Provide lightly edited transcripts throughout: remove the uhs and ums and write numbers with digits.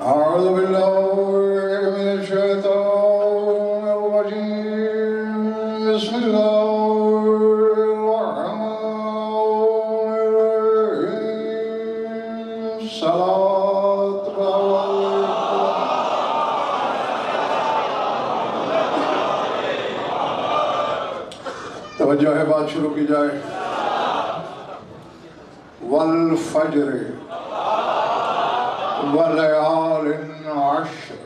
أعوذ بالله من الشيطان الرجيم بسم الله الرحمن الرحيم صلاة توجہ ہے، بات شروع کی جائے۔ والفجر ولیال عشر،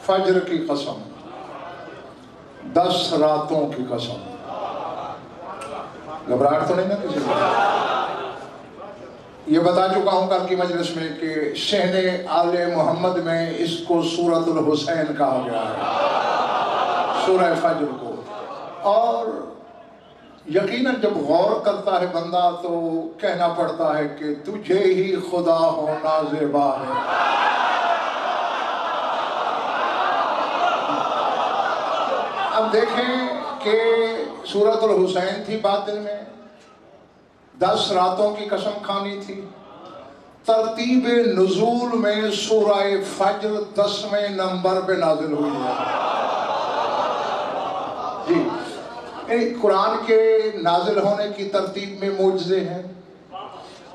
فجر کی قسم، 10 راتوں کی قسم۔ گھبراہٹ تو نہیں نا کسی کو؟ یہ بتا چکا ہوں کل کی مجلس میں کہ شہن آل محمد میں اس کو سورۃ الحسین کہا گیا ہے، سورہ فجر کو۔ اور یقیناً جب غور کرتا ہے بندہ تو کہنا پڑتا ہے کہ تجھے ہی خدا ہونا زیبا ہے۔ اب دیکھیں کہ سورۃ الحسین تھی باطن میں، 10 راتوں کی قسم کھانی تھی۔ ترتیب نزول میں سورہ فجر 10ویں نمبر پہ نازل ہوئی ہے۔ جی، قرآن کے نازل ہونے کی ترتیب میں معجزے ہیں،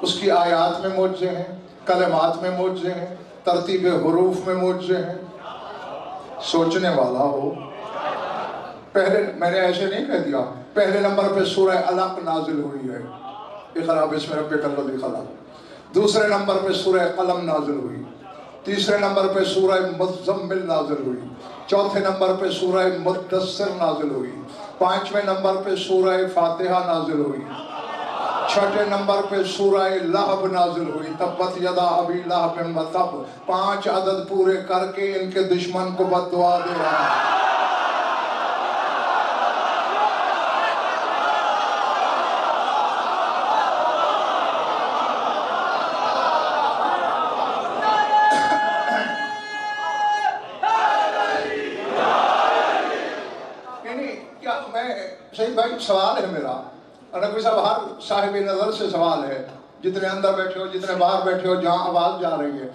اس کی آیات میں معجزے ہیں، کلمات میں معجزے ہیں، ترتیب حروف میں معجزے ہیں۔ سوچنے والا ہو، پہلے میں نے ایسے نہیں کہہ دیا، پہلے نمبر پہ سورہ علق نازل ہوئی ہے، اقرأ باسم ربک الذی خلق۔ دوسرے نمبر پہ سورہ قلم نازل ہوئی۔ تیسرے نمبر پہ سورہ مزمل نازل ہوئی۔ چوتھے نمبر پہ سورہ مدثر نازل ہوئی۔ 5ویں نمبر پہ سورہ فاتحہ نازل ہوئی۔ 6 نمبر پہ سورہ لہب نازل ہوئی، تبت یدا ابی لہب وتب۔ 5 عدد پورے کر کے ان کے دشمن کو بد دعا دے رہا ہے۔ صحیح بھائی، سوال ہے میرا، نقوی صاحب، ہر صاحب نظر سے سوال ہے، جتنے اندر بیٹھے ہو، جتنے باہر بیٹھے ہو، جہاں آواز جا رہی ہے،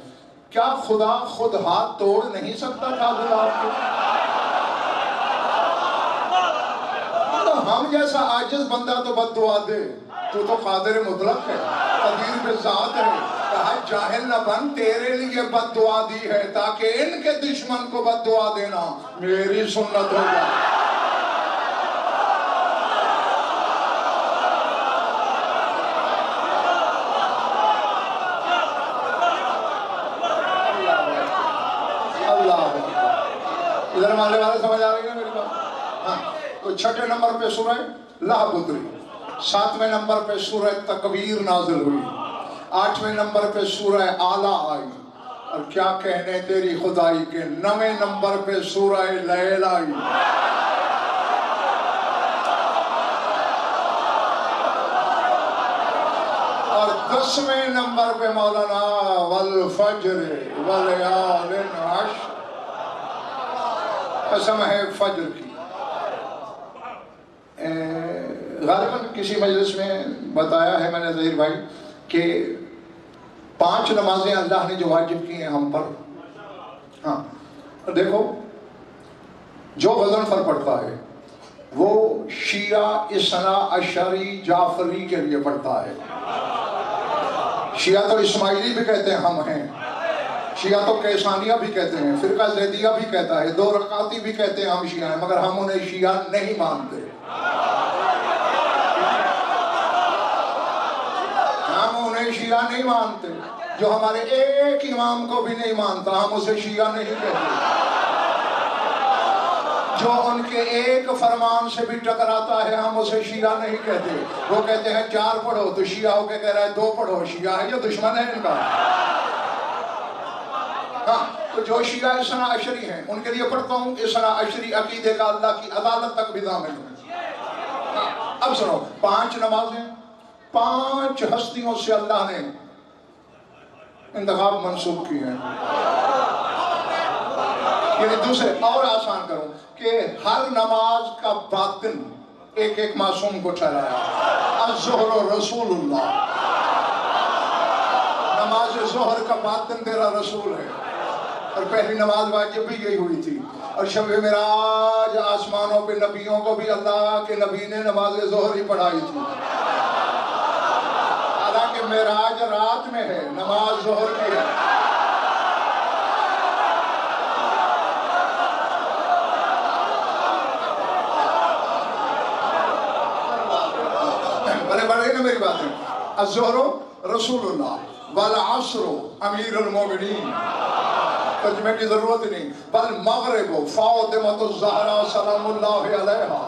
کیا خدا خود ہاتھ توڑ نہیں سکتا تھا آپ کو؟ تو ہم جیسا عاجز بندہ تو بد دعا دے، تو قادر مطلق ہے، قدیر بذات ہے، کہا جاہل نہ بن، تیرے لیے بد دعا دی ہے تاکہ ان کے دشمن کو بد دعا دینا میری سنت ہو جائے۔ ادھر ماننے والے سمجھ آ رہی ہے میری بات؟ ہاں، تو 6 نمبر پہ سورہ لہب اتری، 7ویں نمبر پہ سورہ تکویر نازل ہوئی، 8ویں نمبر پہ سورہ اعلیٰ آئی، اور کیا کہنے تیری خدائی کے 9ویں نمبر پہ سورہ لیل آئی۔ اور 10ویں نمبر پہ مولانا والفجر ولیال عشر، قسم ہے فجر کی۔ غالباً کسی مجلس میں بتایا ہے میں نے ظہیر بھائی کہ 5 نمازیں اللہ نے جو واجب کی ہیں ہم پر، ہاں دیکھو، جو غضنفر پڑھتا ہے وہ شیعہ اثنا عشری جعفری کے لیے پڑھتا ہے۔ شیعہ تو اسماعیلی بھی کہتے ہیں ہم ہیں، شیعہ تو کیسانیہ بھی کہتے ہیں، فرقہ زیدیہ بھی کہتا ہے، 2 رکعتی بھی کہتے ہیں ہم شیعہ ہیں، مگر ہم انہیں شیعہ نہیں مانتے۔ ہم انہیں شیعہ نہیں مانتے، جو ہمارے ایک امام کو بھی نہیں مانتا ہم اسے شیعہ نہیں کہتے، جو ان کے ایک فرمان سے بھی ٹکراتا ہے ہم اسے شیعہ نہیں کہتے۔ وہ کہتے ہیں 4 پڑھو تو شیعہ ہو کے کہہ رہا ہے 2 پڑھو، شیعہ ہے یا دشمن ہے ان کا؟ ہاں، تو جو شیعہ اثنا عشری ہیں ان کے لیے پڑھتا ہوں اثنا عشری عقیدے کا اللہ کی عدالت تک بھی ضامن ہے۔ اب سنو، 5 نمازیں، 5 ہستیوں سے اللہ نے انتخاب منسوخ کی ہیں۔ یعنی دوسرے اور آسان کروں کہ ہر نماز کا باطن ایک ایک معصوم کو ٹھہرایا۔ الظہر رسول اللہ، نماز ظہر کا باطن تیرا رسول ہے، اور پہلی نماز واجب بھی یہی ہوئی تھی، اور شب معراج آسمانوں پہ نبیوں کو بھی اللہ کے نبی نے نماز ظہر ہی پڑھائی تھی، حالانکہ معراج رات میں ہے، نماز ظہر کی ہے۔ بڑے بڑے نا میری بات ہے۔ الظہر رسول اللہ والعصر امیر المومنین، ترجمے کی ضرورت نہیں، بل مغرب فاطمۃ الزہرا سلام اللہ علیہا،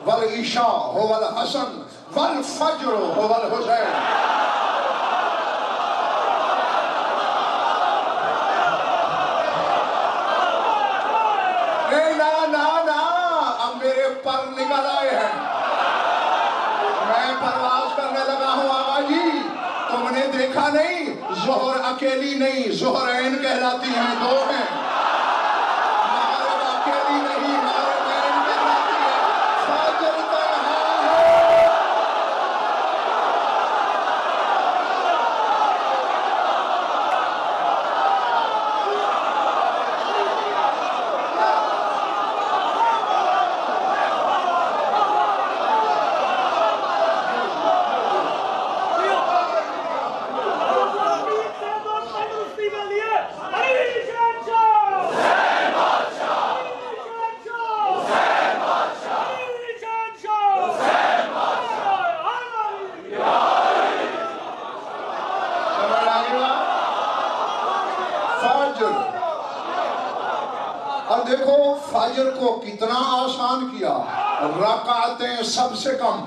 والعشاء هو الحسن والفجر هو الحسین۔ نا اب میرے پر نکل آئے ہیں، میں پرواز کرنے لگا ہوں آقا جی۔ تم نے دیکھا نہیں، ظہر اکیلی نہیں، ظہرین کہلاتی ہیں، دو ہیں، مغرب اکیلی نہیں، مغربین کہلاتی ہے، فجر تنہا ہے۔ اور دیکھو فجر کو کتنا آسان کیا، رکعتیں سب سے کم،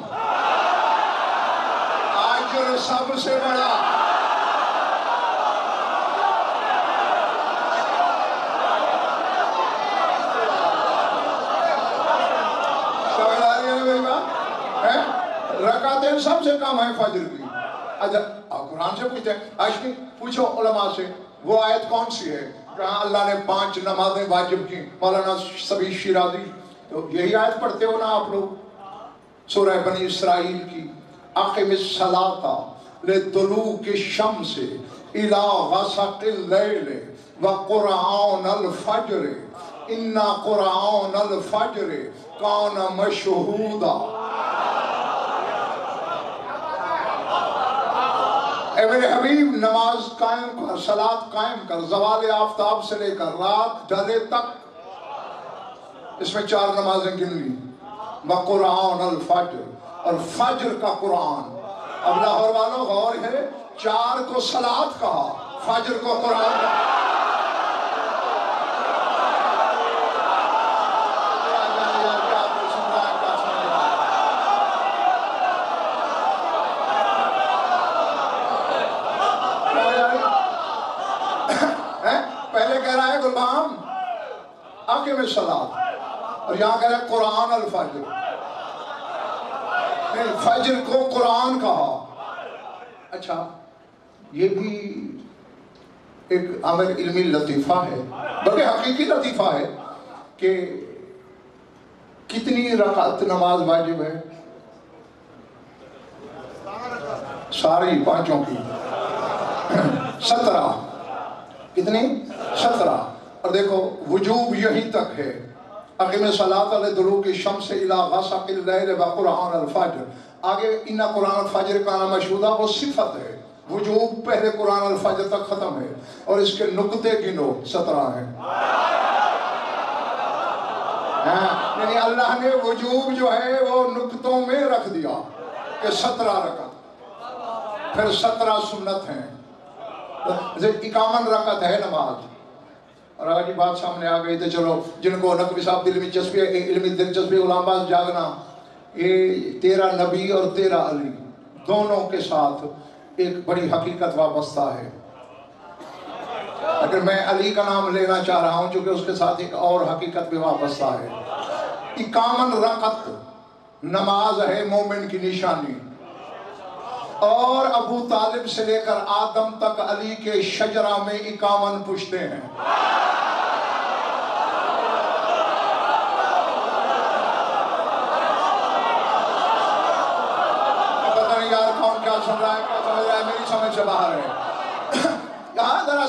اجر سب سے بڑا۔ سمجھ آ رہی ہے میری بات؟ رکعتیں سب سے کم ہیں فجر کی۔ اچھا قرآن سے پوچھتے ہیں، آج پوچھو علماء سے وہ آیت کون سی ہے کہاں اللہ نے 5 نمازیں واجب کی؟ مولانا سبیل شیرازی تو یہی آیت پڑھتے ہو نا آپ لوگ، سورہ بنی اسرائیل کی، اقم الصلاۃ لدلوک الشمس الی غسق اللیل وقرآن الفجر ان قرآن الفجر کان مشہودا۔ اے میرے حبیب نماز قائم کر، صلاۃ قائم کر، زوال آفتاب سے لے کر رات ڈھلے تک، اس میں 4 نمازیں گن لی، وقرآن الفجر، اور فجر کا قرآن۔ اب لاہور والوں غور ہے، 4 کو صلاۃ کہا، فجر کو قرآن کہا۔ پہلے کہہ رہا ہے غلام اقم الصلاۃ، اور یہاں کہہ رہا ہے قرآن الفجر، فجر کو قرآن کہا۔ اچھا یہ بھی ایک امر علمی لطیفہ ہے، بلکہ حقیقی لطیفہ ہے کہ کتنی رکعت نماز واجب ہے؟ ساری 5 کی 17۔ کتنی؟ 17۔ اور دیکھو وجوب یہیں تک ہے، اقم الصلاۃ لدلوک الشمس الی غسق اللیل وقرآن الفجر۔ آگے ان قرآن الفجر کان مشہودا وہ صفت ہے، وجوب پہلے قرآن الفجر تک ختم ہے، اور اس کے نقطے گنو 17 ہیں۔ یعنی اللہ نے وجوب جو ہے وہ نقطوں میں رکھ دیا کہ 17 رکعت، پھر 17 سنت ہیں، 51 رکعت ہے نماز۔ اور اگر یہ بات سامنے آ گئی تو چلو جن کو نقوی صاحب دل میں دلچسپی ہے، علمی دلچسپی، غلام باز جاگنا، یہ تیرا نبی اور تیرا علی دونوں کے ساتھ ایک بڑی حقیقت وابستہ ہے۔ اگر میں علی کا نام لینا چاہ رہا ہوں چونکہ اس کے ساتھ ایک اور حقیقت بھی وابستہ ہے۔ 51 رکعت نماز ہے مومن کی نشانی، اور ابو طالب سے لے کر آدم تک علی کے شجرہ میں 51 پشتے ہیں۔ پتہ نہیں یار کون کیا سن رہا ہے، کیا سمجھ رہا ہے، میری سمجھ سے باہر ہے۔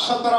17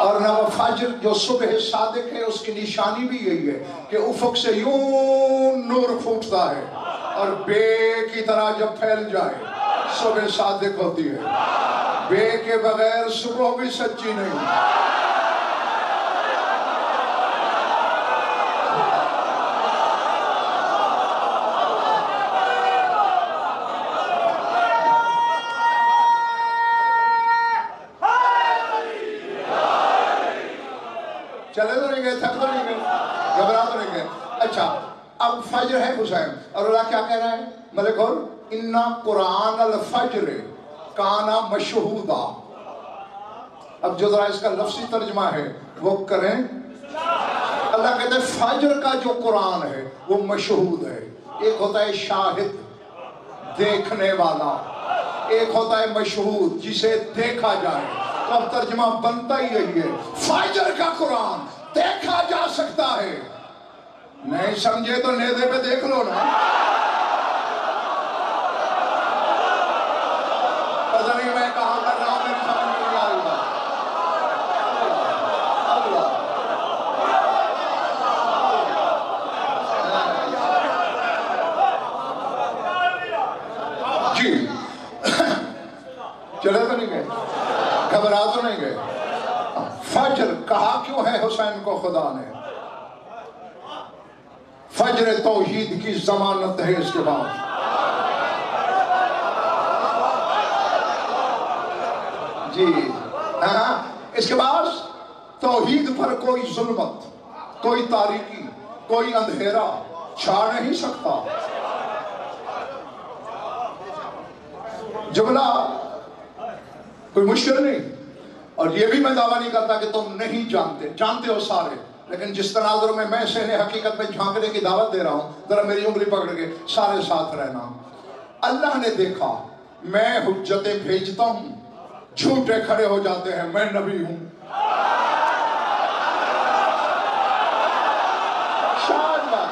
اور نہ وہ فجر جو صبح صادق ہے اس کی نشانی بھی یہی ہے کہ افق سے یوں نور پھوٹتا ہے اور بے کی طرح جب پھیل جائے صبح صادق ہوتی ہے. بے کے بغیر صبح بھی سچی نہیں. چلے تو نہیں گئے, تھک تو نہیں گئے, گھبرا تو نہیں گئے. اچھا اب فجر ہے حسین, اور اللہ کیا کہہ رہا ہے ملک اور اِنَّا قرآن الفجر کانا مشہودا. اب جو ذرا اس کا لفظی ترجمہ ہے وہ کریں. اللہ کہتے ہیں فجر کا جو قرآن ہے وہ مشہود ہے. ایک ہوتا ہے شاہد دیکھنے والا, ایک ہوتا ہے مشہود جسے دیکھا جائے. تو اب ترجمہ بنتا ہی یہی ہے, فجر کا قرآن دیکھا جا سکتا ہے. نہیں سمجھے تو نیزے پہ دیکھ لو نا. پتہ نہیں میں کہاں کر رہا ہوں, میری سمجھ نہیں آ رہی. جی چلے تو نہیں گئے, گھبرا تو نہیں گئے. فجر کہا کیوں ہے حسین کو خدا نے؟ فجر توحید کی ضمانت ہے اس کے بعد. جی ہاں, اس کے بعد توحید پر کوئی ظلمت, کوئی تاریکی, کوئی اندھیرا چھا نہیں سکتا. جملہ کوئی مشکل نہیں, اور یہ بھی میں دعویٰ نہیں کرتا کہ تم نہیں جانتے, جانتے ہو سارے. لیکن جس تناظر میں سہن حقیقت میں جھانکنے کی دعوت دے رہا ہوں, ذرا میری انگلی پکڑ کے سارے ساتھ رہنا. اللہ نے دیکھا میں حجتیں بھیجتا ہوں, جھوٹے کھڑے ہو جاتے ہیں, میں نبی ہوں. شاد بات,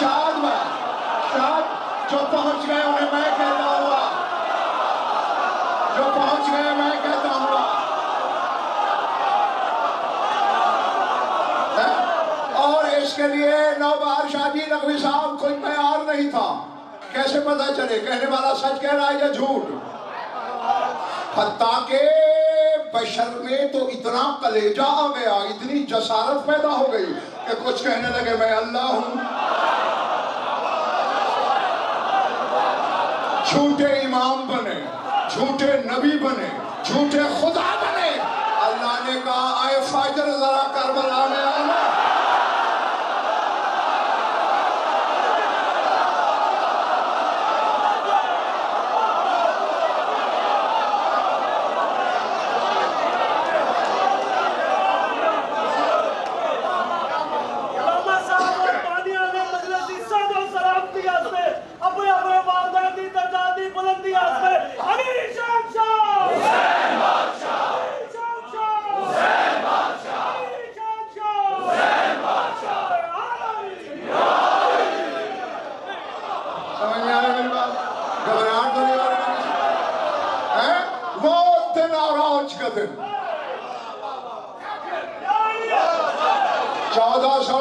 شاد بات, شاد. جو پہنچ گئے انہیں میں کہتا ہوا, جو پہنچ گئے میں کہتا ہوں. اور اس کے لیے نوبہار شاہ جی نقوی صاحب کوئی معیار نہیں تھا. کیسے پتہ چلے کہنے والا سچ کہہ رہا ہے یا جھوٹ؟ حتیٰ کہ بشر میں تو اتنا کلیجہ آ گیا, اتنی جسارت پیدا ہو گئی کہ کچھ کہنے لگے میں اللہ ہوں. جھوٹے امام بنے, جھوٹے نبی بنے, جھوٹے خدا بنے. اللہ نے کہا اے فجر ذرا کربلا میں آنا.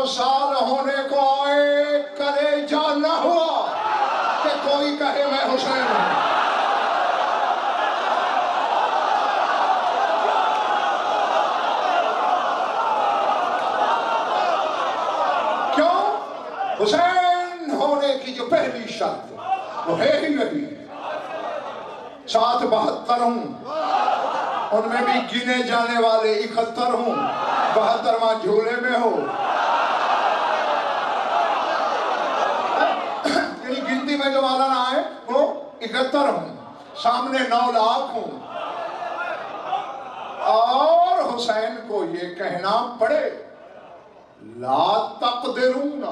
سال ہونے کو آئے کلیجہ نہ ہوا کہ کوئی کہے میں حسین ہوں. کیوں؟ حسین ہونے کی جو پہلی شرط وہ ہے ہی یہی, 772 ہوں, ان میں بھی گنے جانے والے 71 ہوں, 72واں جھولے میں ہو. گنتی میں جو والا نہ آئے وہ 71 ہوں, سامنے 9 لاکھ ہوں. اور حسین کو یہ کہنا پڑے لا تقدرون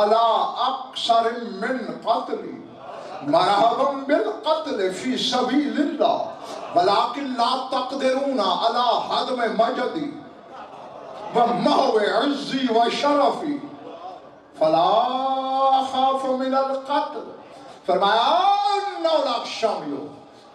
علی اکثر من قتلی مرحبا بالقتل فی سبیل اللہ ولکن لا تقدرون علی حدم مجدی ومحو عزی وشرفی فلا خاف من القتل. فرمایا 9 لاکھ شامیوں,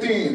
3,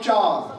4।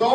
2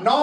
9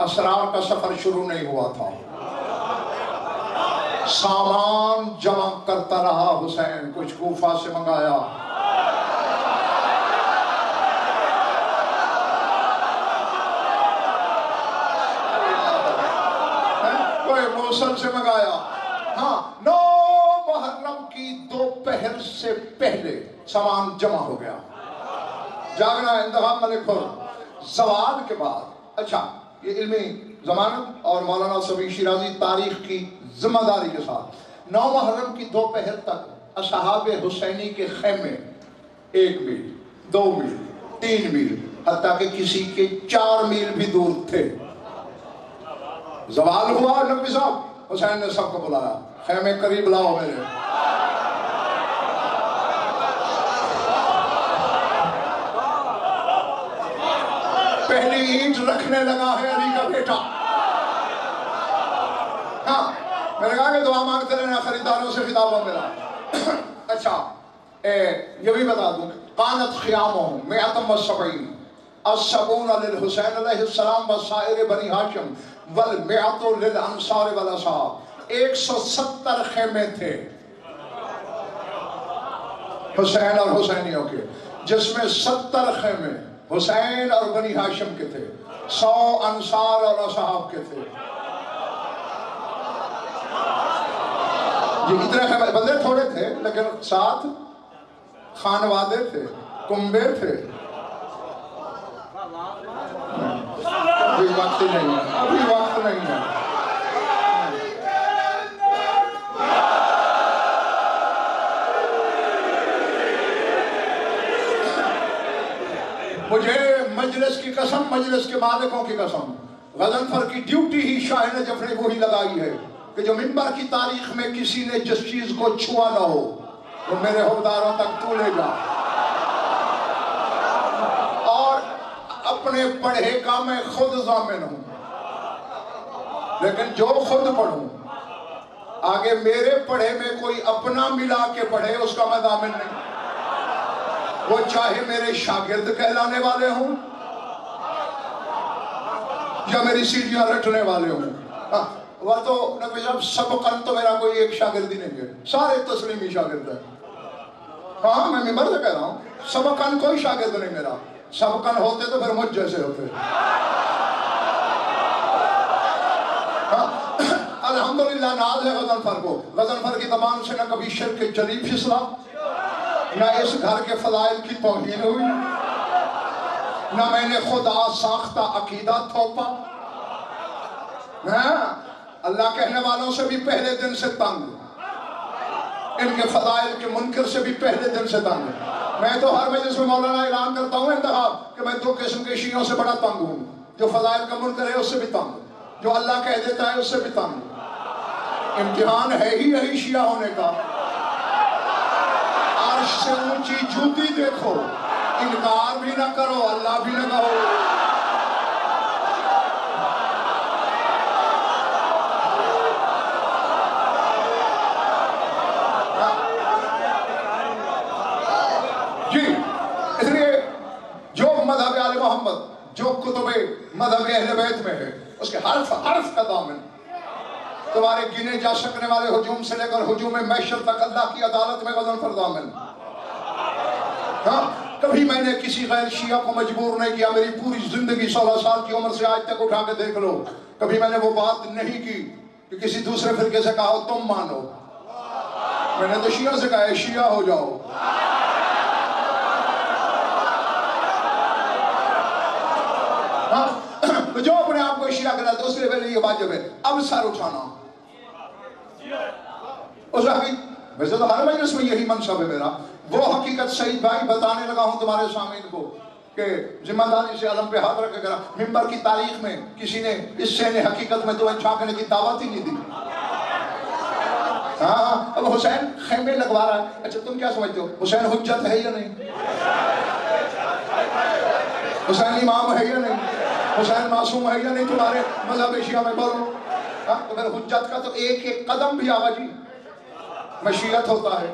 اسرار کا سفر شروع نہیں ہوا تھا، سامان جمع کرتا رہا حسین، کچھ کوفہ سے منگایا، کوئی موصل سے منگایا، ہاں 9 محرم کی دوپہر سے پہلے سامان جمع ہو گیا۔ جاگنا انتخاب میں لکھو زوال کے بعد۔ اچھا، یہ علمی ضمانت اور مولانا صفی شیرازی تاریخ کی ذمہ داری کے ساتھ 9 محرم کی دوپہر تک اصحاب حسینی کے خیمے 1 میل 2 میل 3 میل حتیٰ کہ کسی کے 4 میل بھی دور تھے۔ زوال ہوا، نقوی صاحب حسین نے سب کو بلایا، خیمے قریب لاؤ میرے۔ پہلی اینٹ رکھنے لگا ہے علی کا بیٹا۔ ہاں میں نے کہا کہ دعا مانگتے رہنا، خریداروں سے خطاب ہو میرا۔ اچھا یہ بھی بتا دوں، قانت خیامہم 170 السبعون للحسین علیہ السلام وسائر بنی ہاشم والمئۃ للانصار والاصحاب، 170 خیمے تھے حسین اور حسینیوں کے، جس میں 70 خیمے حسین اور بنی ہاشم کے تھے، 100 انصار اور اصحاب کے تھے۔ یہ اتنے خیمے، بندے تھوڑے تھے لیکن ساتھ خانوادے تھے، کنبے تھے۔ ابھی وقت نہیں ہے، ابھی وقت نہیں ہے۔ مجھے مجلس کی قسم، مجلس کے مالکوں کی قسم، غضنفر کی ڈیوٹی ہی شاہ نجف نے وہی لگائی ہے کہ جو منبر کی تاریخ میں کسی نے جس چیز کو چھوا نہ ہو وہ میرے حوالداروں تک تو لے جا، اور اپنے پڑھے کا میں خود ضامن ہوں، لیکن جو خود پڑھوں آگے میرے پڑھے میں کوئی اپنا ملا کے پڑھے اس کا میں ضامن نہیں، وہ چاہے میرے شاگرد کہلانے والے ہوں یا میری سیڑھیاں رٹنے والے ہوں۔ وہ تو نبی صاحب سبقاً تو میرا کوئی ایک شاگرد ہی نہیں ہے، سارے تسلیمی شاگرد ہیں۔ ہاں میں ممبر سے کہہ رہا ہوں، سبقاً کوئی شاگرد نہیں میرا، سبقاً ہوتے تو پھر مجھ جیسے ہوتے۔ الحمدللہ ناز ہے غضنفر کو، غضنفر کی زبان سے نہ کبھی شرک جلی پھسلا، نہ اس گھر کے فضائل کی توہین ہوئی، نہ میں نے خدا ساختہ عقیدہ تھوپا۔ اللہ کہنے والوں سے بھی پہلے دن سے تنگ، ان کے فضائل کے منکر سے بھی پہلے دن سے تنگ۔ میں تو ہر مجلس میں مولانا اعلان کرتا ہوں انتخاب کہ میں 2 قسم کے شیعوں سے بڑا تنگ ہوں، جو فضائل کا منکر ہے اس سے بھی تنگ، جو اللہ کہہ دیتا ہے اس سے بھی تنگ۔ امتحان ہے ہی یہی شیعہ ہونے کا۔ عرش سے اونچی جوتی دیکھو، انکار بھی نہ کرو، اللہ بھی نہ کہو۔ جی اس لیے جو مذہب آل محمد، جو کتب مذہب اہل بیت میں ہے، اس کے حرف حرف کا ضامن، تمہارے گنے جا سکنے والے ہجوم سے لے کر ہجوم محشر تک اللہ کی عدالت میں غضنفر ضامن۔ ہاں کبھی میں نے کسی غیر شیعہ کو مجبور نہیں کیا، میری پوری زندگی 16 سال کی عمر سے آج تک اٹھا کے دیکھ لو، کبھی میں نے وہ بات نہیں کی کہ کسی دوسرے فرقے سے کہا ہو تم مانو، میں نے تو شیعہ سے کہا ہے شیعہ ہو جاؤ۔ جو اپنے آپ کو شیعہ کہتا ہے اس کے لیے پہلے یہ واجب ہے اب سر اٹھانا۔ اس ویسے تو ہر مجلس میں یہی منصب ہے میرا، وہ حقیقت سعید بھائی بتانے لگا ہوں تمہارے سامعین کو کہ ذمہ داری سے علم پہ ہاتھ رکھ کر منبر کی تاریخ میں کسی نے اس سے نے حقیقت میں تمہیں چھانکنے کی دعوت ہی نہیں دی۔ ہاں اب حسین خیمے لگوا رہا ہے، اچھا تم کیا سمجھتے ہو حسین حجت ہے یا نہیں؟ حسین امام ہے یا نہیں؟ حسین معصوم ہے یا نہیں تمہارے مذہب شیعہ میں؟ بولو۔ تو پھر حجت کا تو ایک ایک قدم بھی آگا جی مشیت ہوتا ہے،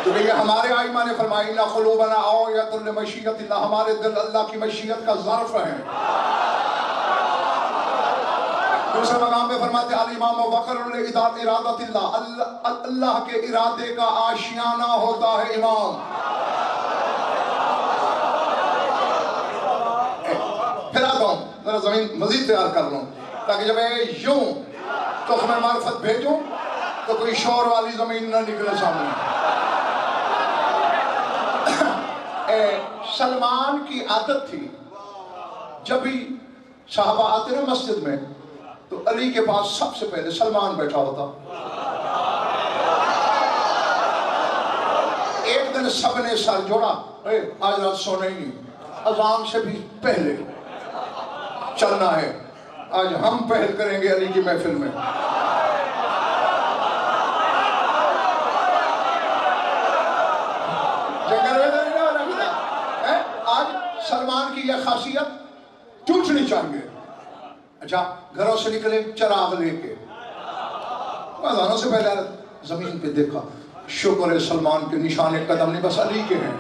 کیونکہ یہ ہمارے آئمہ نے فرمائی اِنَّ قُلُوبَنَا أَوْعِيَةٌ لِمَشِیَّةِ اللَّهِ، ہمارے دل اللہ کی مشیت کا ظرف ہیں۔ دوسرے مقام پہ فرماتے الامام وقر ارادت اللہ کے ارادے کا آشیانہ ہوتا ہے امام. پھیلاتا ہوں ذرا زمین مزید تیار کر لوں تاکہ جب میں یوں تخم معرفت بھیجوں تو کوئی شور والی زمین نہ نکلے سامنے. سلمان کی عادت تھی جب بھی صحابہ آتے نا مسجد میں تو علی کے پاس سب سے پہلے سلمان بیٹھا ہوتا. ایک دن سب نے سر جوڑا آج رات سونا ہی نہیں, اذان سے بھی پہلے چلنا ہے, آج ہم پہل کریں گے علی کی محفل میں. آج سلمان کی یہ خاصیت ٹوٹنی چاہیے. اچھا گھروں سے نکلے چراغ لے کے, اذانوں سے پہلے زمین پہ دیکھا, شکر ہے سلمان کے نشان قدم نہیں بس علی کے ہیں.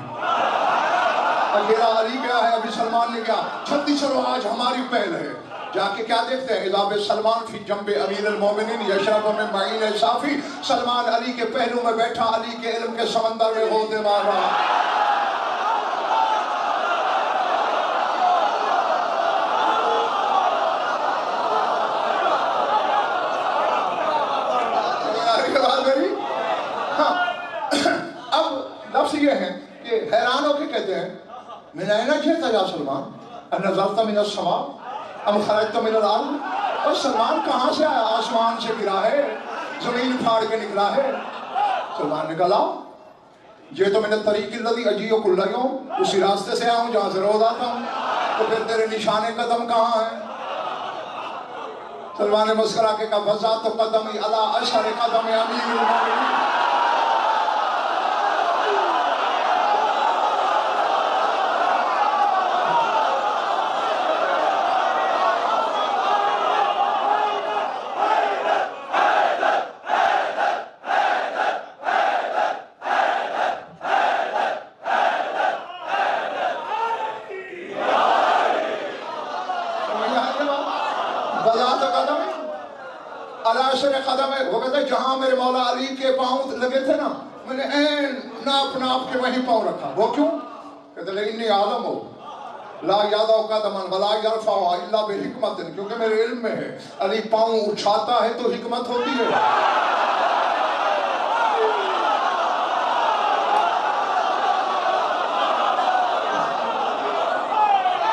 اکیلا علی گیا ہے, ابھی سلمان نے کیا, جلدی چلو آج ہماری پہل ہے. جا کے کیا دیکھتے ہیں, اذا سلمان فی جنب امیر المومنین یشرب من معین صافی. سلمان علی کے پہلو میں بیٹھا, علی کے علم کے سمندر میں غوطے مار رہا. لفظ یہ ہے کہ حیران ہو کے کہتے ہیں من اینا جئت یا سلمان انزلت من السماء ام خرجت من الارض. اور سلمان کہاں سے آیا, آسمان سے گرا ہے, زمین پھاڑ کے نکلا ہے. سلمان نے کہا یہ تو من الطریق الذی اجیء کل یوم, اسی راستے سے آیا ہوں جہاں سے روز آتا ہوں, تو پھر تیرے نشان قدم کہاں ہیں. سلمان نے مسکرا کے کہا فذات قدمی علی اشہر قدم امیر المومنین. قدم ہے, وہ کہتے ہیں جہاں میرے مولا علی کے پاؤں لگے تھے نا, میں نے این ناپ ناپ کے وہیں پاؤں رکھا. وہ کیوں؟ کہتے ہیں انی عالم ہو لا یادع قدما ولا یرفع الا بحکمت, کیونکہ میرے علم میں ہے علی پاؤں اٹھاتا ہے تو حکمت ہوتی ہے,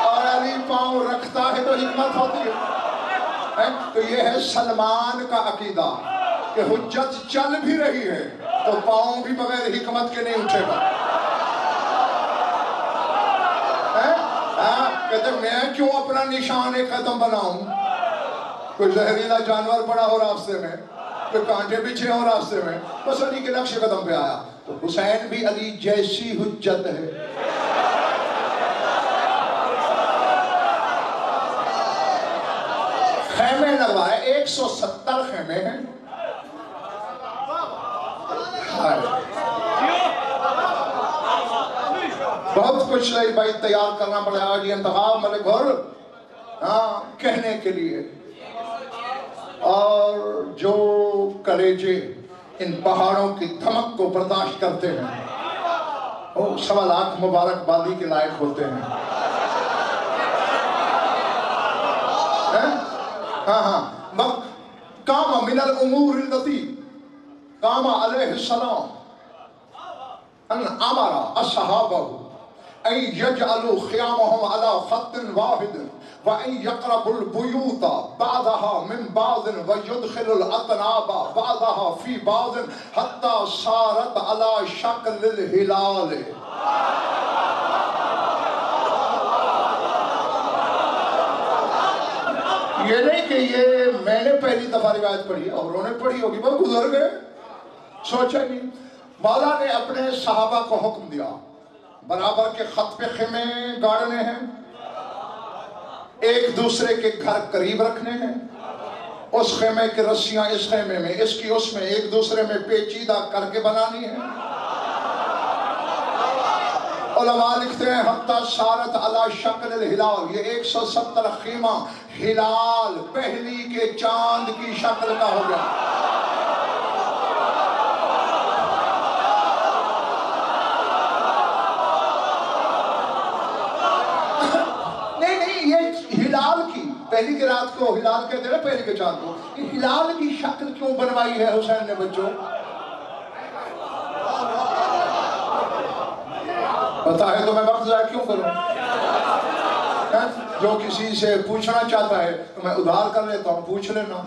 اور علی پاؤں رکھتا ہے تو حکمت ہوتی ہے. تو یہ ہے سلمان کا عقیدہ کہ حجت چل بھی رہی ہے تو پاؤں بھی بغیر حکمت کے نہیں اٹھے گا. کہتے میں کیوں اپنا نشان قدم بناؤں, کوئی زہریلا جانور پڑا ہو راستے میں, کوئی کانٹے بچھے ہو راستے میں, بس علی کے نقش قدم پہ آیا. تو حسین بھی علی جیسی حجت ہے. خیمے لگوائے 170 خیمے ہیں. بہت کچھ بھائی تیار کرنا پڑا آج انتخاب ملک گھر کہنے کے لیے. اور جو کلیجے ان پہاڑوں کی دھمک کو برداشت کرتے ہیں وہ 1.25 لاکھ مبارکبادی کے لائق ہوتے ہیں. قام من الامور التي قام علیہ السلام ان امر اصحابه ان يجعلوا خيامهم على خط واحد وان يقربوا البيوت بعضها من بعض ويدخلوا الاطناب بعضها في بعض حتى صارت على شكل الهلال. یہ نہیں کہ یہ میں نے پہلی دفعہ روایت پڑھی اور انہوں نے پڑھی ہوگی, وہ گزر گئے, سوچا نہیں. مولا نے اپنے صحابہ کو حکم دیا برابر کے خط پہ خیمے گاڑنے ہیں, ایک دوسرے کے گھر قریب رکھنے ہیں, اس خیمے کی رسیاں اس خیمے میں, اس کی اس میں, ایک دوسرے میں پیچیدہ کر کے بنانی ہے. علماء لکھتے ہیں حتی صارت علی شکل الہلال، یہ 170 خیمہ ہلال پہلی کے چاند کی شکل کا ہو گیا۔ نہیں یہ ہلال کی پہلی کی رات کو ہلال کہتے ہیں، پہلی کے چاند کو، یہ ہلال کی شکل کیوں بنوائی ہے حسین نے بچوں؟ پتا ہے تو میں وقت ضائع کیوں کروں؟ جو کسی سے پوچھنا چاہتا ہے تو میں ادھار کر لیتا ہوں، پوچھ لینا۔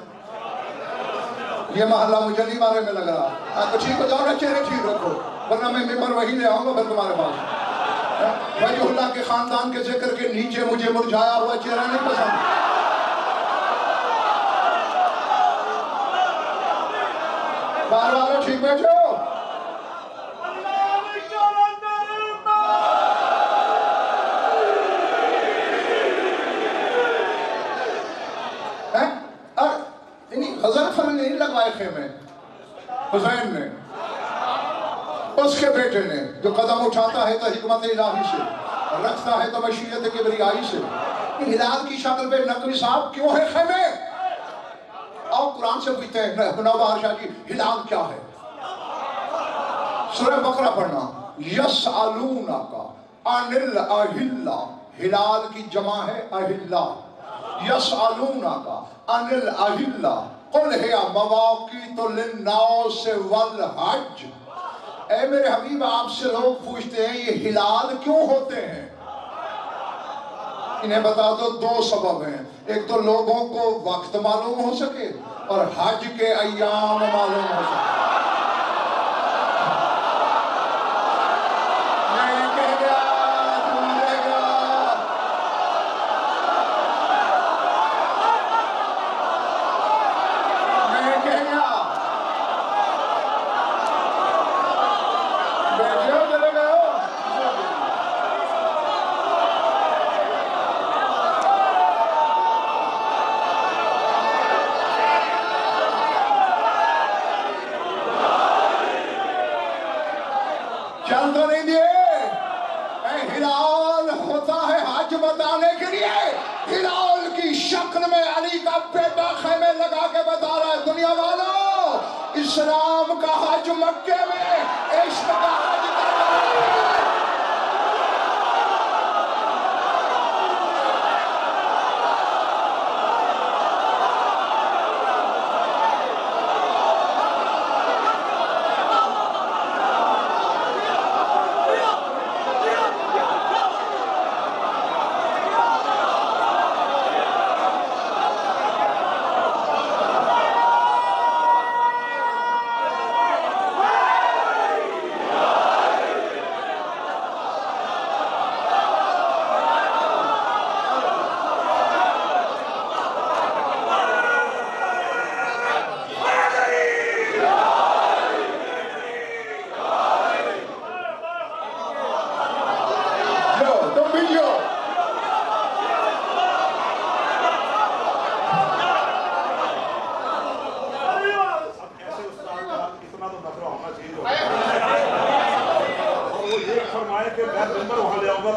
یہ محلہ مجھے نہیں بارے میں لگ رہا، تو ٹھیک ہو جاؤ نا، چہرے ٹھیک رکھو، ورنہ میں ممبر وہی لے آؤں گا پھر تمہارے پاس۔ ولی اللہ کے خاندان کے ذکر کے نیچے مجھے مرجھایا ہوا چہرہ نہیں پسند۔ بار بار ٹھیک بیٹھو۔ غضنفر نے نہیں لگوائے خیمے، حسین نے، اس کے بیٹے نے، جو قدم اٹھاتا ہے تو حکمت الہی سے، رکھتا ہے تو مشیت کبریائی سے۔ ہلال کی شکل پہ نقوی صاحب کیوں ہے خیمے؟ اور قرآن سے پوچھتے ہیں نوبہار شاہ جی ہلال کیا ہے؟ سورہ بقرہ پڑھنا، یسألونک عن الاہلہ، ہلال کی جمع ہے اہلہ، یسألونک عن الاہلہ قل ہی مواقیت للناس والحج۔ اے میرے حبیب آپ سے لوگ پوچھتے ہیں یہ ہلال کیوں ہوتے ہیں؟ انہیں بتا دو دو سبب ہیں، ایک تو لوگوں کو وقت معلوم ہو سکے اور حج کے ایام معلوم ہو سکے۔ چل تو نہیں دیے، ہلال ہوتا ہے حج بتانے کے لیے، ہلال کی شکل میں علی کا بیٹا خیمے لگا کے بتا رہا ہے دنیا والوں اسلام کا حج مکے میں، عشق کا حج کربلا میں۔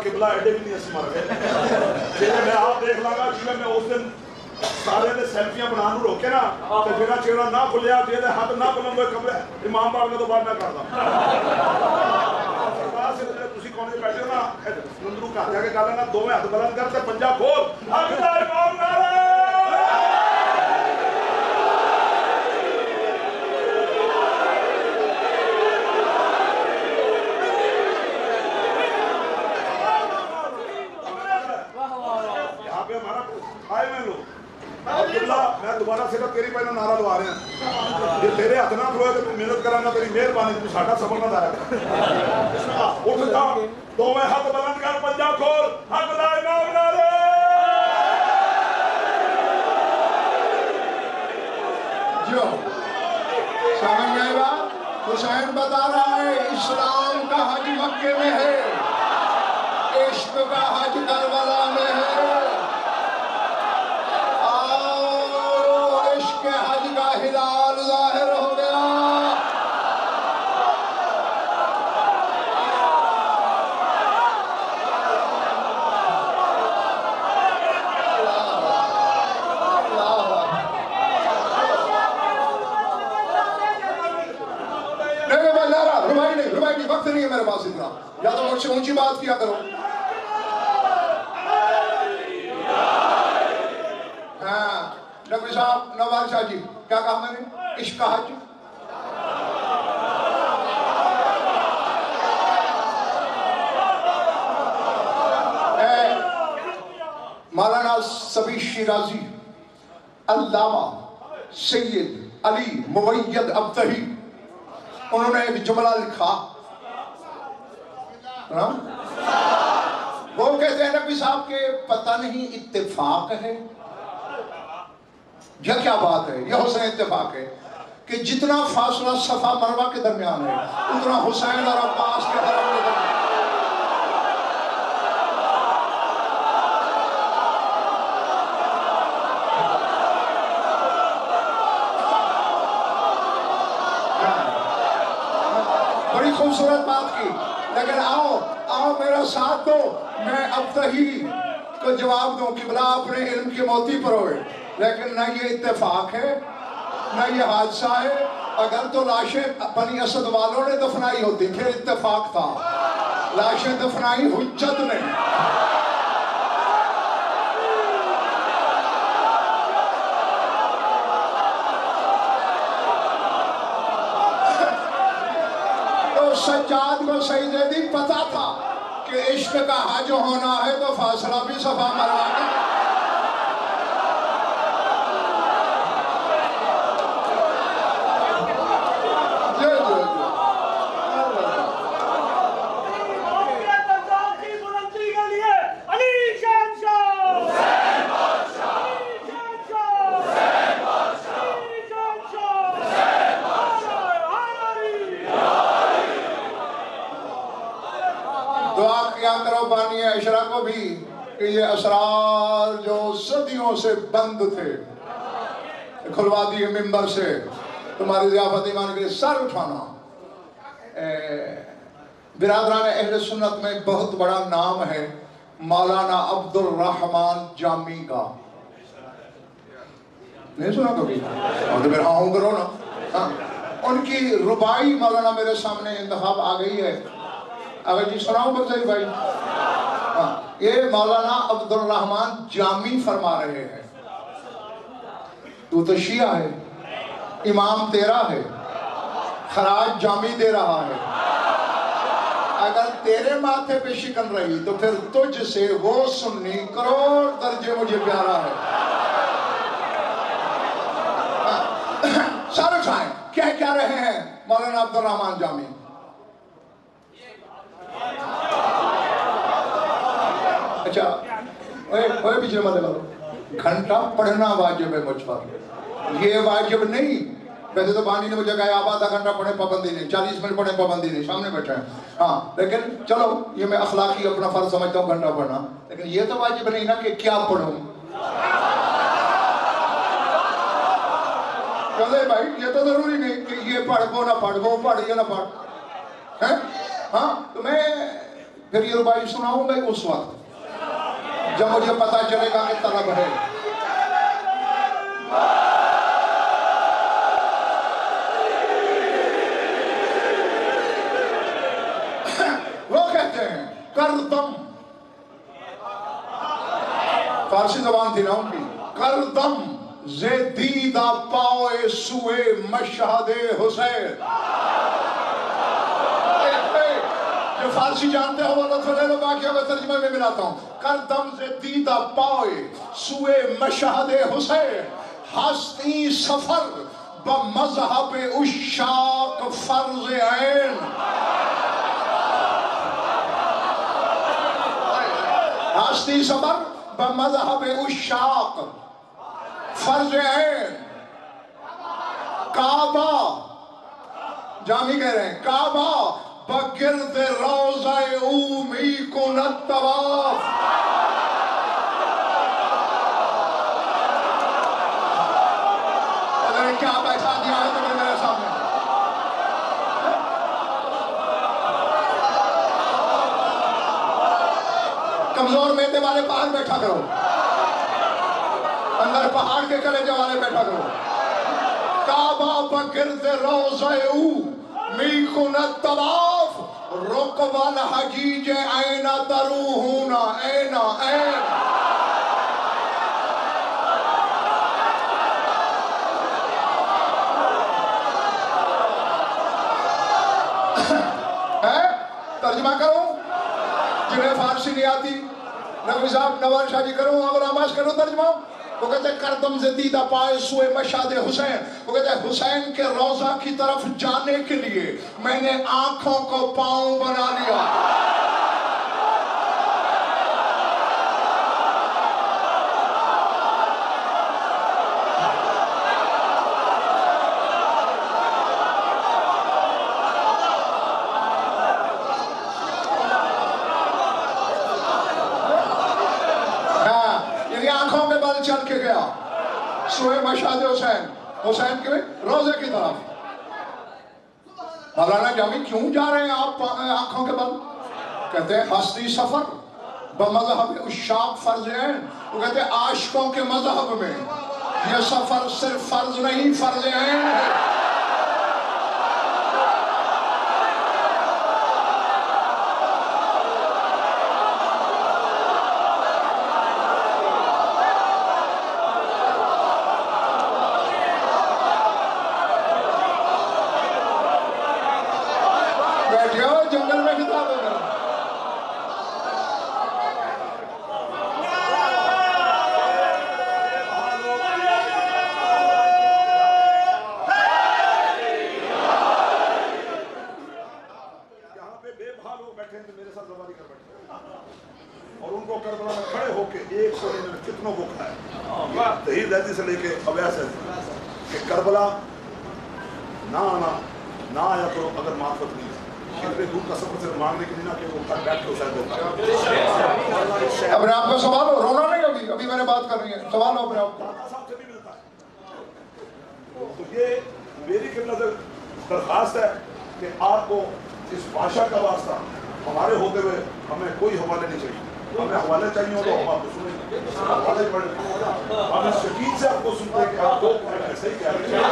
قبلہ ایڈے بھی نہیں اسی مر گئے جنہیں میں آپ دیکھ لاگا جنہیں میں اس دن سارے نے سیلفیاں بنانو روکے نا تو جنہیں چیڑا نہ کھلیا جنہیں ہاتھ نہ بلند ہوئے قبلہ امام باپ نے تو بات نہ کرتا سرکار سے تسی کونے بیٹھے ہو نا نندرو کہا جا کے کہا نا دو میں ہاتھ بلند کرتے پنجا کھول حقدہ امام نارے میں دوبارہ صرف تیری پہنا نعرہ لوا رہے ہیں یہ تیرے ہاتھ نہ کھلوئے تو محنت کرانا تیری مہربانی تو ساڈا سفر نہ دایا اٹھتا دو میں ہاتھ بلند کر پنجا کھول حق دا امام نعرے جو سمجھ گئے بات حسین بتا رہا ہے اسلام کا حج مکے میں ہے عشق کا حج کربلا میں ہے ہلال ظاہر ہو گیا وقت نہیں ہے میرے پاس اتنا، یا تو مجھ سے اونچی بات کیا کرو. ہاں نقوی صاحب، نوار شاہ جی، کیا کہا میں نے؟ عشق کا حج. مولانا سبی شیرازی، علامہ سید علی موید ابتہی، انہوں نے ایک جملہ لکھا. وہ کہتے ہیں نبی صاحب کے پتہ نہیں اتفاق ہے یا کیا بات ہے، یہ حسن اتفاق ہے کہ جتنا فاصلہ صفا مروہ کے درمیان ہے اتنا حسین اور عباس کے حرم کے درمیان. بڑی خوبصورت بات کی، لیکن آؤ میرا ساتھ دو، میں ابتہی کو جواب دوں. قبلہ اپنے علم کی موتی پر ہوئے، لیکن نہ یہ اتفاق ہے نہ یہ حادثہ ہے. اگر تو لاشیں بنی اسد والوں نے دفنائی ہوتی پھر اتفاق تھا، لاشیں دفنائی حجت نے. سجاد کو سجدے دی پتا تھا کہ عشق کا حج ہونا ہے تو فاصلہ بھی صفا مروہ کا. دعا کیا کرو بانی عشرہ کو بھی کہ یہ اسرار جو صدیوں سے بند تھے کھلوا دیے ممبر سے. تمہاری ضیافت ایمان کے لیے سر اٹھانا. برادران اہل سنت میں بہت بڑا نام ہے مولانا عبد الرحمن جامی کا. نہیں سنا کبھی؟ اور تو پھر ہاں ہوں کرو نا. ان کی ربائی مولانا میرے سامنے انتخاب آ گئی ہے. اگر جی سناؤں بکتری بھائی. یہ مولانا عبد الرحمن جامی فرما رہے ہیں، تو تو شیعہ ہے، امام تیرا ہے، خراج جامی دے رہا ہے. اگر تیرے ماتھے پہ شکن رہی تو پھر تجھ سے وہ سنی کروڑ درجے مجھے پیارا ہے. سارے اٹھائیں، کیا رہے ہیں مولانا عبد الرحمن جامی. اچھا اوے پیچھے مدد کرو. گھنٹہ پڑھنا واجب ہے مجھ پر، یہ واجب نہیں. ویسے تو بانی نے مجھے کہا آپ آدھا گھنٹہ پڑھیں پابندی نہیں، 40 منٹ پڑھیں پابندی نہیں، سامنے بیٹھے ہیں. ہاں لیکن چلو یہ میں اخلاقی اپنا فرض سمجھتا ہوں گھنٹہ پڑھنا، لیکن یہ تو واجب نہیں نا کہ کیا پڑھوں. چلے بھائی یہ تو ضروری نہیں کہ یہ پڑھ وہ نہ پڑھ، وہ پڑھ یہ نہ پڑھ. ہاں تو میں پھر یہ ربائی سناؤں گا اس وقت جب مجھے پتا چلے گا کہ طلب ہے. وہ کہتے ہیں کردم، فارسی زبان تھی نا ان کی. کردم زیدیدہ پاؤے سوئے مشہد حسین. جو فارسی جانتے ہو وہ لطف لے لو، باقی میں ترجمے میں ملاتا ہوں. کردم سے دیدہ پائے سوئے مشہد حسین، ہستی سفر بمذہب عشاق فرض عین. ہستی سفر بمذہب عشاق فرض عین. کعبہ، جامی کہہ رہے ہیں کعبہ بگرد روضہ اومی کنت طواف. اگر کیا بیٹھا دیا ہے تمہیں میرے سامنے. کمزور میدے والے باہر بیٹھا کرو، اندر پہاڑ کے کلیجے والے بیٹھا کرو. کعبہ بگرد روضہ اومی کنت طواف رکب الحجیج این تروحون این ترجمہ کروں جنہیں فارسی نہیں آتی، نبی صاحب نواز شاہ جی کروں، اگر آماز کروں ترجمہ؟ وہ کہتے ہیں کردم زدیدہ پائے سوئے مشہد حسین، وہ کہتے ہیں حسین کے روضہ کی طرف جانے کے لیے میں نے آنکھوں کو پاؤں بنا لیا۔ چل کے گیا سوئے مشہد حسین، حسین کے روزے کی طرف۔ مولانا جامی کیوں جا رہے ہیں آپ آنکھوں کے بل؟ کہتے ہیں ہستی سفر بمذہب عشاق فرض عین، وہ کہتے ہیں عاشقوں کے مذہب میں یہ سفر صرف فرض نہیں فرض عین ہے۔ جنگل میں خطاب ہو گیا۔ یہاں پہ بے بھا لوگ بیٹھے ہیں تو میرے ساتھ زبانی کر بیٹھے اور ان کو کربلا میں کھڑے ہو کے ایک سو نے کتنوں کو کھایا، تحید حدیث سے لے کے اویس ہے کہ کربلا نہ آنا نہ آیا کرو اگر معرفت نہیں ہے، اتنے دور کا سفر صرف مانگنے کے لیے نہ کہ وہ گھر بیٹھ کے اسے دیتا ہے۔ اپنے آپ کو سوال ہو، رونا نہیں ابھی میں نے بات کر رہی ہے، سوال ہو اپنے آپ کو۔ داتا صاحب سے بھی ملتا ہے تو یہ میری قبلہ سے درخواست ہے کہ آپ کو اس بادشاہ کا واسطہ ہمارے ہوتے ہوئے ہمیں کوئی حوالے نہیں چاہیے، ہمیں حوالے چاہیے ہو تو ہم آپ کو سنیں، حوالے پڑھیں، ہم اس شکیل سے آپ کو سنتے ہیں کہ آپ کو ایسے ہی کہہ رہے ہیں۔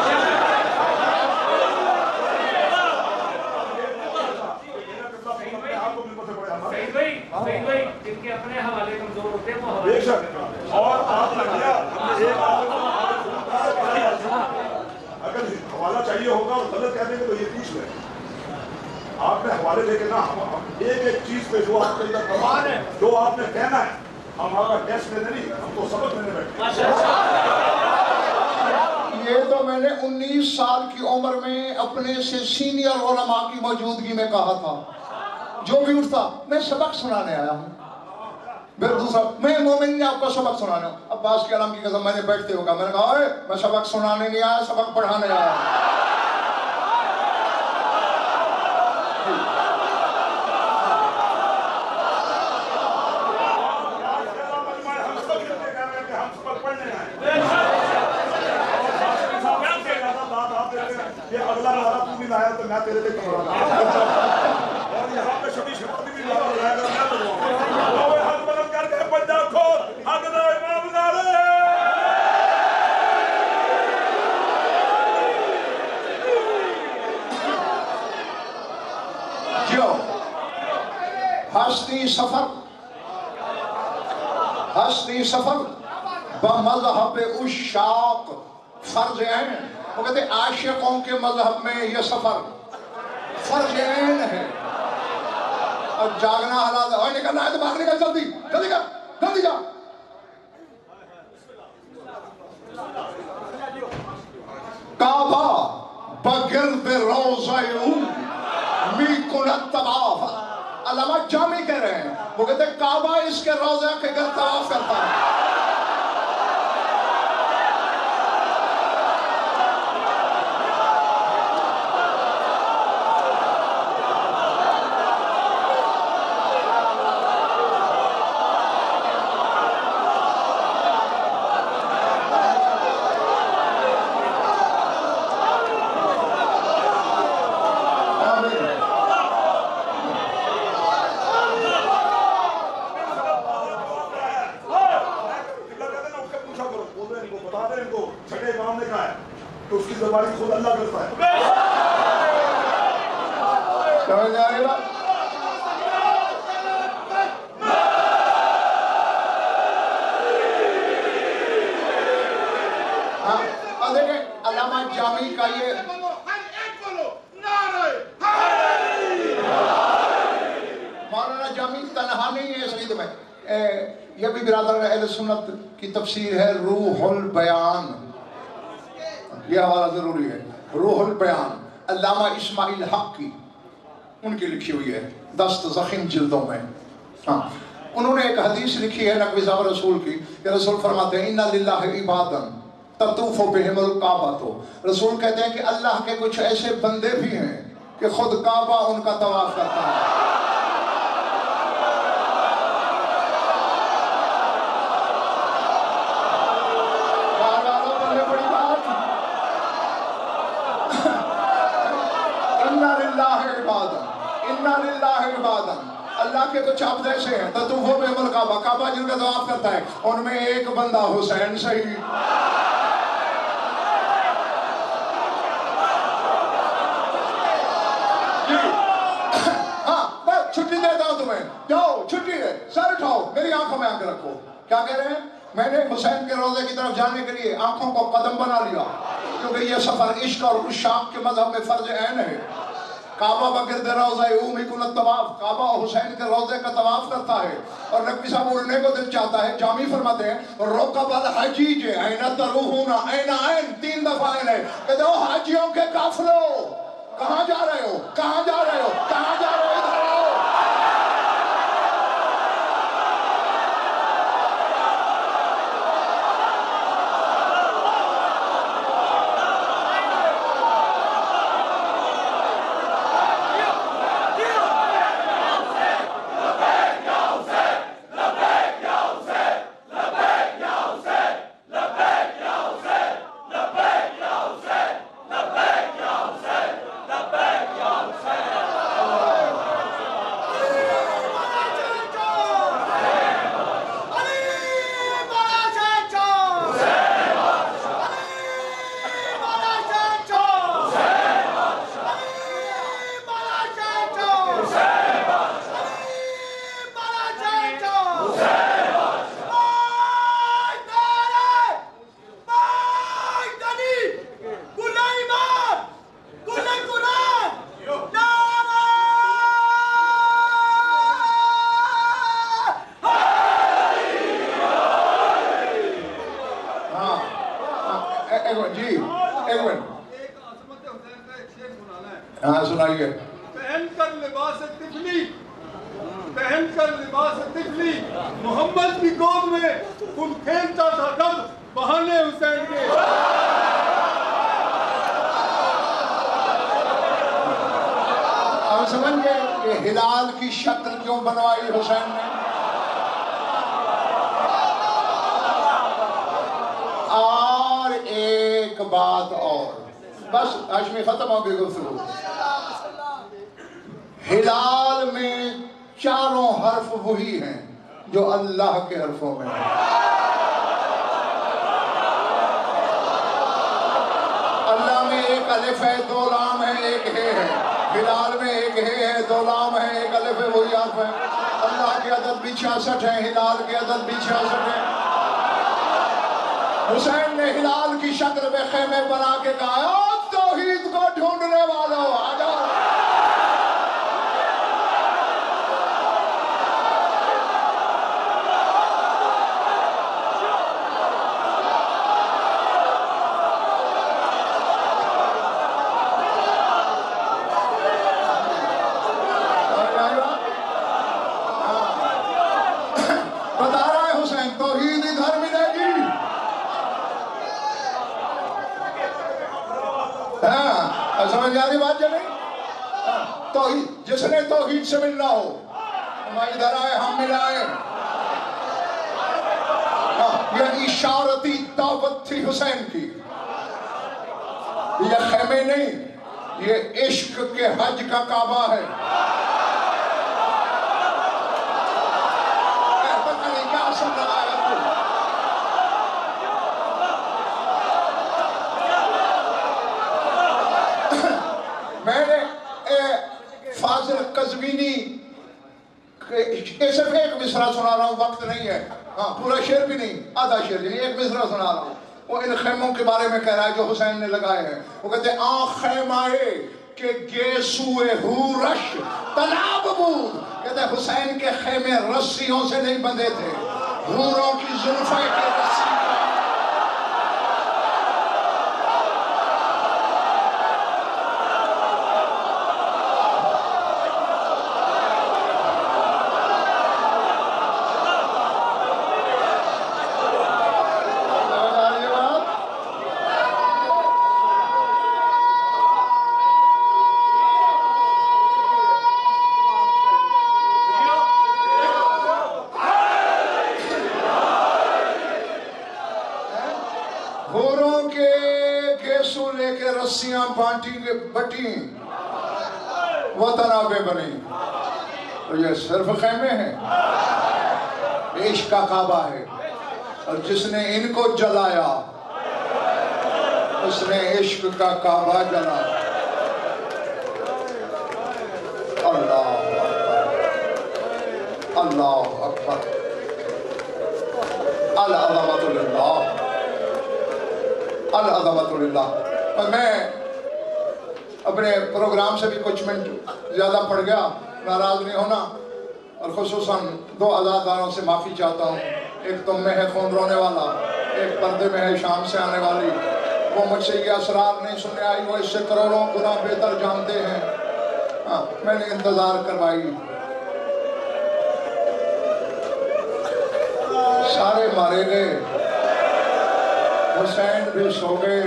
جن کے اپنے حوالے کمزور ہوتے ہیں وہ حوالے بے شک، اور آپ نے کیا اگر حوالہ چاہیے ہوگا اور غلط کہہ دیں گے تو یہ پوچھ لیں، آپ نے حوالے لے کے نہ ایک ایک چیز پہ جو آپ کے اندر کمان ہے جو آپ نے کہنا ہے، ہم آپ کا ٹیسٹ لینے نہیں، ہم تو سبق لینے بیٹھے۔ یہ تو میں نے 19 سال کی عمر میں اپنے سے سینئر علماء کی موجودگی میں کہا تھا، جو بھی اٹھتا میں سبق سنانے آیا ہوں، پھر دوسرا میں مومن نے آپ کو سبق سنانے ہوں۔ عباس کے علم کی قسم میں نے بیٹھتے ہوگا میں نے کہا اے میں سبق سنانے نہیں آیا، سبق پڑھانے آیا ہوں۔ یہ اگلا نظارہ تو بھی لایا تو میں تیرے پہ کمرہ اور یہاں پہ شبی شبی بھی لائے گا میں لگواؤں گا حق بلند کر کے پنجاب کھول حق دا امام نارے جو ہستی سفر بمذہب عشاق فرض عین، وہ کہتے ہیں عاشقوں کے مذہب میں یہ سفر فرض عین ہے اور جاگنا حالات ہے۔ اور نکلنا ہے تو باہر نکل، جلدی جلدی کر، جلدی جا۔ کعبہ بگرد روضہ می کند طواف، علامہ جامی کہہ رہے ہیں، وہ کہتے ہیں کعبہ اس کے روضہ کے گرد طواف کرتا ہے۔ تو اس کی زبانی خود اللہ کرتا ہے۔ سمجھ آئے گا؟ علامہ جامی کا یہ مولانا جامی تنہا نہیں ہے اس عید میں، یہ بھی برادر اہل سنت کی تفسیر ہے روح البیان، یہ حوالہ ضروری ہے، روح البیان علامہ اسماعیل حق کی، ان کی لکھی ہوئی ہے 10 ضخیم جلدوں میں۔ ہاں انہوں نے ایک حدیث لکھی ہے نقوی صاحب رسول کی کہ رسول فرماتے ہیں اِنَّ لِلَّهِ عِبَادًا تَطُوفُ بِهِمُ الْكَعْبَةُ، رسول کہتے ہیں کہ اللہ کے کچھ ایسے بندے بھی ہیں کہ خود کعبہ ان کا طواف کرتا ہے۔ اللہ کے کچھ عبد ایسے ہیں تطوفو بہم الکعبہ، کعبہ جن کا طواف کرتا ہے، ان میں ایک بندہ حسین صحیح۔ ہاں بس چھٹی دیتا ہوں تمہیں، جاؤ چھٹی ہے، سر اٹھاؤ، میری آنکھوں میں آنکھ رکھو۔ کیا کہہ رہے ہیں؟ میں نے حسین کے روضے کی طرف جانے کے لیے آنکھوں کو قدم بنا لیا، کیونکہ یہ سفر عشق اور عشاق کے مذہب میں فرض عین ہے۔ کعبہ بگرد روضہ اومی کن الطواف، کعبہ حسین کے روضے کا طواف کرتا ہے، اور نبی صاحب اڑنے کو دل چاہتا ہے۔ جامی فرماتے ہیں رکب الحجیج این تروحون این این، 3 دفعہ این ہے، کہتے ہو حاجیوں کے قافلو کہاں جا رہے ہو، کہاں جا رہے ہو، کہاں جا رہے ہو، ادھر آؤ۔ ہاں سنائیے۔ پہن کر لباس طفلی، پہن کر لباس طفلی، محمد کی گود میں تم کھیلتا تھا کب بہانے حسین کے۔ اب سمجھ گئے کہ ہلال کی شکل کیوں بنوائی حسین نے؟ اور ایک بات اور، بس ہاشمی ختم ہو گئی گفتگو۔ ہلال میں 4 حرف وہی ہیں جو اللہ کے حرفوں میں ہیں۔ اللہ میں ایک الف ہے، 2 لام ہے، ایک ہے۔ ہلال میں ایک ہے، 2 لام ہے، ایک الف ہے، وہی حرف ہے۔ اللہ کے عدد بھی 66 ہیں، ہلال کے عدد بھی 66 ہیں۔ حسین نے ہلال کی شکل میں خیمے بنا کے کہا توحید کو ڈھونڈنے والوں آ جاؤ۔ بتا رہا ہے حسین توحید ادھر ملے گی۔ ہاں سمجھ آ رہی بات چلے؟ توحید جس نے توحید سے ملنا ہو ہم ادھر آئے، ہم ملائے۔ یہ اشارتی دعوت تھی حسین کی، یہ خیمے نہیں، یہ عشق کے حج کا کعبہ ہے۔ پتہ نہیں کیا سن رہا ہے تو۔ میں نے فاضل قزوینی صرف ایک مصرع سنا رہا ہوں، وقت نہیں ہے، ہاں پورا شعر بھی نہیں، آدھا شعر، یعنی ایک مصرع سنا رہا ہوں۔ وہ ان خیموں کے بارے میں کہہ رہا ہے جو حسین نے لگائے ہیں. وہ کہتے ہیں آن خیمائے کہ گیسوئے ہورش تلاب بود. کہتے ہیں حسین کے خیمے رسیوں سے نہیں بندھے تھے, حوروں کی زلفیں کے رسی. رسیاں بٹی وہ تنابیں بنی. تو یہ صرف خیمے ہیں, عشق کا کعبہ ہے, اور جس نے ان کو جلایا اس نے عشق کا کعبہ جلایا. اللہ اکبر, اللہ اکبر, العظمت للہ, العظمت للہ. اور میں اپنے پروگرام سے بھی کچھ منٹ زیادہ پڑ گیا, ناراض نہیں ہونا, اور خصوصاً دو عزاداروں سے معافی چاہتا ہوں. ایک تم میں ہے خون رونے والا, ایک پردے میں ہے شام سے آنے والی. وہ مجھ سے یہ اسرار نہیں سننے آئی, وہ اس سے کروڑوں گنا بہتر جانتے ہیں. میں نے انتظار کروائی, سارے مارے گئے, حسین بھی سو گئے.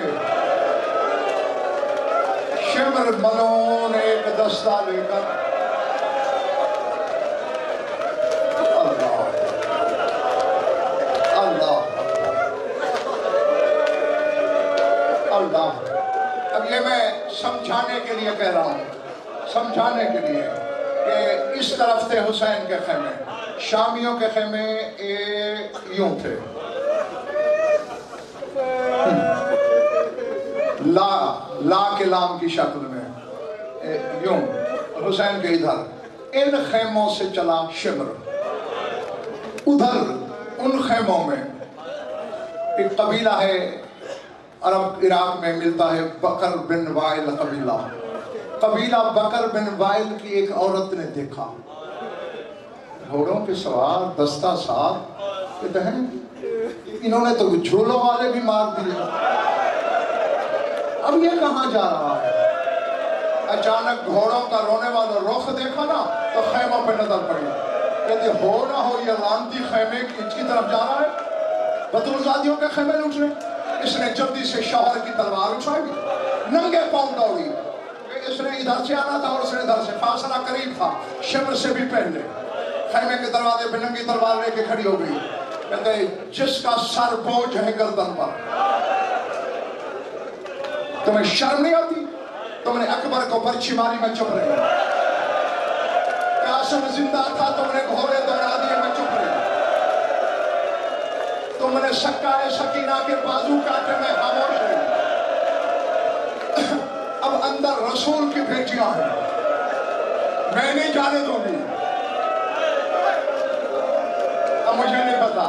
شمر ملون ایک دستہ لے کر اللہ اللہ اللہ. اب یہ میں سمجھانے کے لیے کہہ رہا ہوں, سمجھانے کے لیے کہ اس طرف تھے حسین کے خیمے, شامیوں کے خیمے یوں تھے, لا کے لام کی شکل میں یوں. حسین کے ادھر ان خیموں سے چلا شمر. ادھر ان خیموں میں ایک قبیلہ ہے, عرب عراق میں ملتا ہے, بکر بن وائل قبیلہ. قبیلہ بکر بن وائل کی ایک عورت نے دیکھا, گھوڑوں پہ سوار, دستہ ساتھ. کہتے ہیں انہوں نے تو جھولوں والے بھی مار دیے, اب یہ کہاں جا رہا ہے؟ اچانک گھوڑوں کا رونے والا رخ دیکھا نا تو خیموں پہ نظر پڑی. کہتے ہو نہ ہو یہ لانتی خیمے کی طرف جا رہا ہے, بطولزادیوں کے خیمے لوٹ رہے. اس نے جلدی سے شوہر کی تلوار اٹھائی, ننگے پاؤں دوڑی. اس نے ادھر سے آنا تھا اور اس نے ادھر سے, فاصلہ قریب تھا, شمر سے بھی پہلے. خیمے کے دروازے پہ ننگی تلوار لے کے کھڑی ہو گئی. کہتے جس کا سر بوجھ ہے گردن پر, تمہیں شرم نہیں آتی؟ تم نے اکبر کو برچھی ماری, میں چپ رہی. قاسم زندہ تھا, تم نے گھوڑے دوڑا دیے, میں چپ رہی. تم نے سکائے سکینہ کے بازو کاٹے, میں خاموش رہی. اب اندر رسول کی بیٹیاں ہیں, میں نہیں جانے دوں گی. اب مجھے نہیں پتا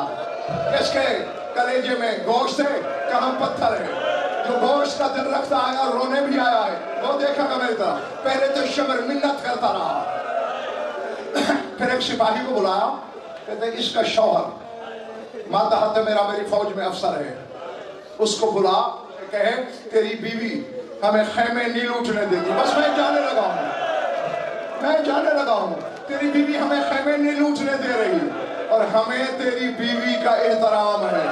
اس کے کلیجے میں گوشت ہے کہاں پتھر ہے. جو گوشت کا دل رکھتا ہے اور رونے بھی آیا ہے وہ دیکھا گا میری طرح. پہلے تو شمر منت کرتا رہا, پھر ایک سپاہی کو بلایا. کہتے اس کا شوہر ماتحت میرا, میری فوج میں افسر ہے, اس کو بلا کہے تیری بیوی ہمیں خیمے نہیں لوٹنے دیتی. بس میں جانے لگا ہوں, میں جانے لگا ہوں. تیری بیوی ہمیں خیمے نہیں لوٹنے دے رہی, اور ہمیں تیری بیوی کا احترام ہے.